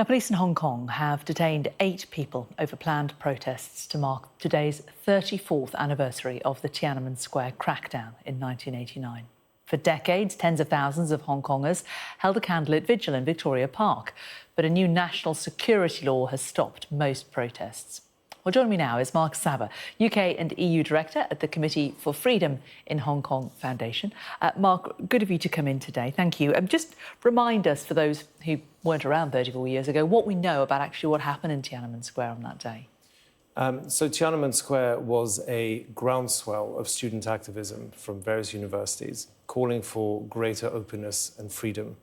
Now, police in Hong Kong have detained 8 people over planned protests to mark today's 34th anniversary of the Tiananmen Square crackdown in 1989. For decades, tens of thousands of Hong Kongers held a candlelit vigil in Victoria Park, but a new national security law has stopped most protests. Well, joining me now is Mark Sabah, UK and EU Director at the Committee for Freedom in Hong Kong Foundation. Mark, good of you to come in today. Thank you. Just remind us, for those who weren't around 34 years ago, what we know about actually what happened in Tiananmen Square on that day. So Tiananmen Square was a groundswell of student activism from various universities calling for greater openness and freedom.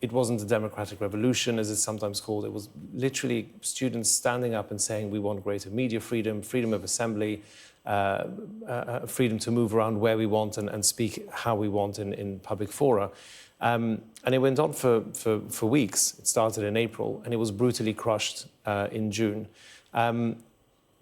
It wasn't a democratic revolution, as it's sometimes called. It was literally students standing up and saying, we want greater media freedom, freedom of assembly, freedom to move around where we want and speak how we want in public fora. And it went on for weeks. It started in April, and it was brutally crushed in June.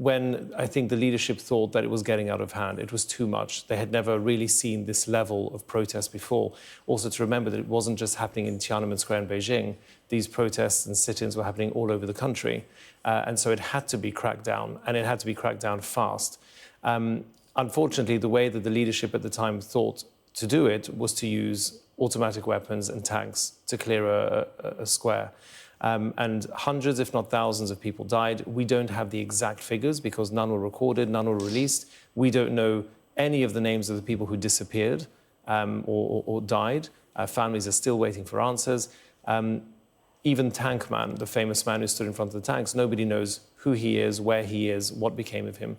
When I think the leadership thought that it was getting out of hand. It was too much. They had never really seen this level of protest before. Also to remember that it wasn't just happening in Tiananmen Square in Beijing. These protests and sit-ins were happening all over the country. And so it had to be cracked down, and it had to be cracked down fast. Unfortunately, the way that the leadership at the time thought to do it was to use automatic weapons and tanks to clear a square. And hundreds, if not thousands, of people died. We don't have the exact figures because none were recorded, none were released. We don't know any of the names of the people who disappeared or died. Families are still waiting for answers. Even Tankman, the famous man who stood in front of the tanks, nobody knows who he is, where he is, what became of him.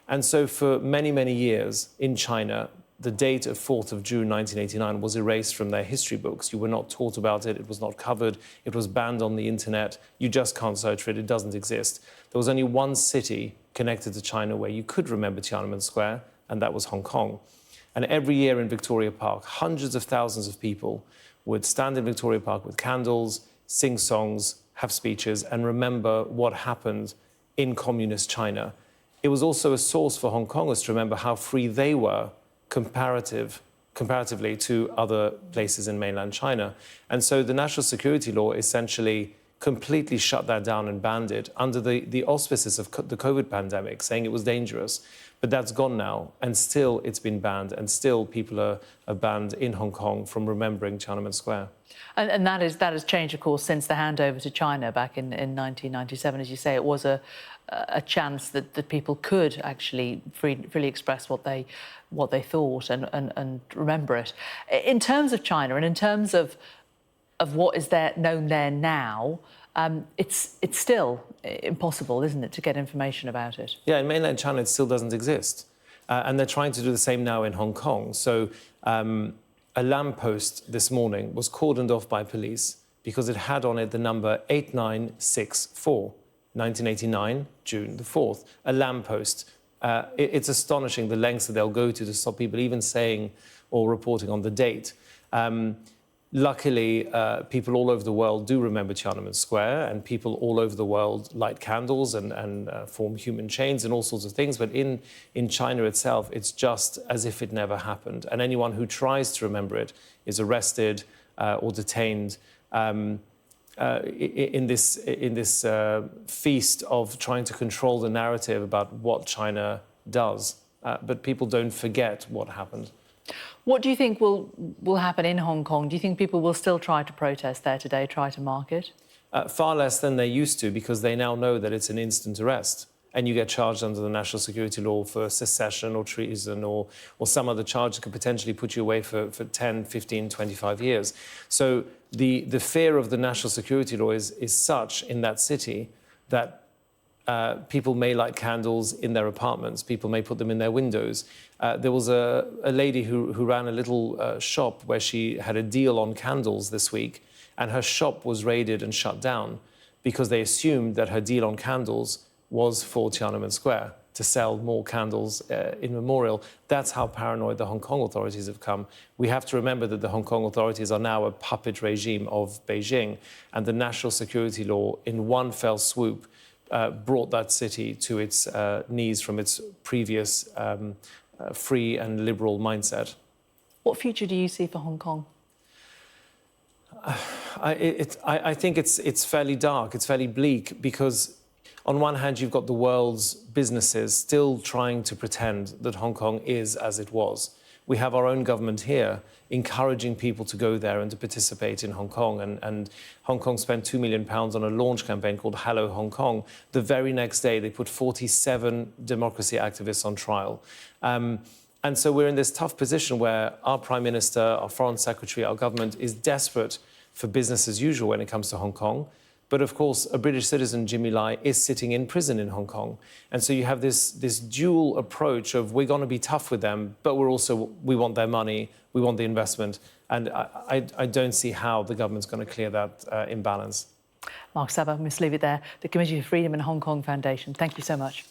And so for many, many years in China, the date of 4th of June 1989 was erased from their history books. You were not taught about it, it was not covered, it was banned on the internet. You just can't search for it, it doesn't exist. There was only one city connected to China where you could remember Tiananmen Square, and that was Hong Kong. And every year in Victoria Park, hundreds of thousands of people would stand in Victoria Park with candles, sing songs, have speeches, and remember what happened in communist China. It was also a source for Hong Kongers to remember how free they were comparatively to other places in mainland China. And so the national security law essentially completely shut that down and banned it under the auspices of the COVID pandemic, saying it was dangerous. But that's gone now, and still it's been banned, and still people are banned in Hong Kong from remembering Tiananmen Square. And that has changed, of course, since the handover to China back in 1997. As you say, it was a chance that people could actually freely express what they thought and remember it. In terms of China and in terms of what is known there now, it's still impossible, isn't it, to get information about it? Yeah, in mainland China it still doesn't exist. And they're trying to do the same now in Hong Kong. So a lamppost this morning was cordoned off by police because it had on it the number 8964, 1989, June the 4th, a lamppost. It's astonishing the lengths that they'll go to stop people even saying or reporting on the date. Luckily, people all over the world do remember Tiananmen Square, and people all over the world light candles and form human chains and all sorts of things. But in China itself, it's just as if it never happened. And anyone who tries to remember it is arrested or detained in this feast of trying to control the narrative about what China does. But people don't forget what happened. What do you think will happen in Hong Kong? Do you think people will still try to protest there today, try to mark it? Far less than they used to, because they now know that it's an instant arrest. And you get charged under the national security law for secession or treason or some other charge that could potentially put you away for 10, 15, 25 years. So the fear of the national security law is such in that city that people may light candles in their apartments. People may put them in their windows. There was a lady who ran a little shop where she had a deal on candles this week, and her shop was raided and shut down because they assumed that her deal on candles was for Tiananmen Square, to sell more candles in memorial. That's how paranoid the Hong Kong authorities have come. We have to remember that the Hong Kong authorities are now a puppet regime of Beijing, and the national security law, in one fell swoop, brought that city to its knees from its previous free and liberal mindset. What future do you see for Hong Kong? I think it's fairly dark, it's fairly bleak, because on one hand, you've got the world's businesses still trying to pretend that Hong Kong is as it was. We have our own government here encouraging people to go there and to participate in Hong Kong. And Hong Kong spent £2 million on a launch campaign called Hello Hong Kong. The very next day, they put 47 democracy activists on trial. And so we're in this tough position where our Prime Minister, our Foreign Secretary, our government is desperate for business as usual when it comes to Hong Kong. But of course, a British citizen, Jimmy Lai, is sitting in prison in Hong Kong. And so you have this dual approach of we're going to be tough with them, but we want their money, we want the investment. And I don't see how the government's going to clear that imbalance. Mark Sabah, we must leave it there. The Committee for Freedom in Hong Kong Foundation, thank you so much.